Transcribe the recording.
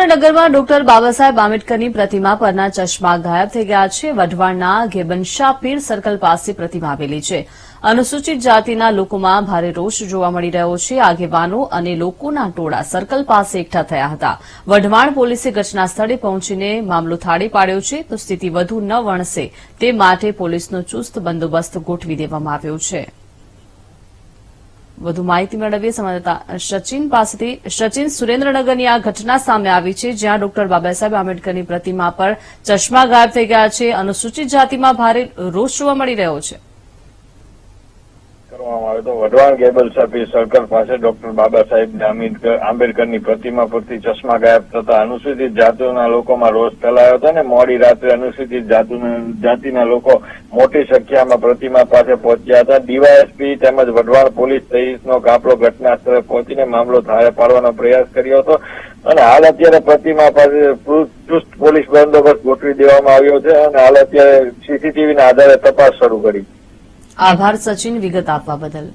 સુરેન્દ્રનગરમાં ડોક્ટર બાબા સાહેબ આંબેડકરની પ્રતિમા પરના ચશ્મા ગાયબ થઈ ગયા છે। વઢવાણના ગેબનશાહ પીર સર્કલ પાસે પ્રતિમા આવેલી છે। અનુસૂચિત જાતિના લોકોમાં ભારે રોષ જોવા મળી રહ્યો છે। આગેવાનો અને લોકોના ટોળા સર્કલ પાસે એકઠા થયા હતા। વઢવાણ પોલીસે ઘટના સ્થળે પહોંચીને મામલો થાળે પાડ્યો છે તો સ્થિતિ વધુ ન વણસે તે માટે પોલીસનો ચુસ્ત બંદોબસ્ત ગોઠવી દેવામાં આવ્યો છે। વધુ માહિતી મેળવીએ સંવાદદાતા સચિન પાસેથી। સચિન, સુરેન્દ્રનગરની આ ઘટના સામે આવી છે જ્યાં ડોક્ટર બાબા સાહેબ આંબેડકરની પ્રતિમા પર ચશ્મા ગાયબ થઈ ગયા છે। અનુસૂચિત જાતિમાં ભારે રોષ જોવા મળી રહ્યો છે। કરવામાં આવે તો વઢવાણ ગેબનશાહ પીર સર્કલ પાસે ડોક્ટર બાબા સાહેબ આંબેડકરની પ્રતિમા પરથી ચશ્મા ગાયબ થતા અનુસૂચિત જાતિના લોકોમાં રોષ ફેલાયો હતો ને મોડી રાત્રે અનુસૂચિત જાતિના લોકો મોટી સંખ્યામાં પ્રતિમા પાસે પહોંચ્યા હતા। ડીવાયએસપી તેમજ વઢવાણ પોલીસ સહિતનો કાફલો ઘટના સ્થળે પહોંચીને મામલો થાળે પાડવાનો પ્રયાસ કર્યો હતો અને હાલ અત્યારે પ્રતિમા પાસે ચુસ્ત પોલીસ બંદોબસ્ત ગોઠવી દેવામાં આવ્યો છે અને હાલ અત્યારે સીસીટીવીના આધારે તપાસ શરૂ કરી। આભાર સચિન, વિગત આપવા બદલ।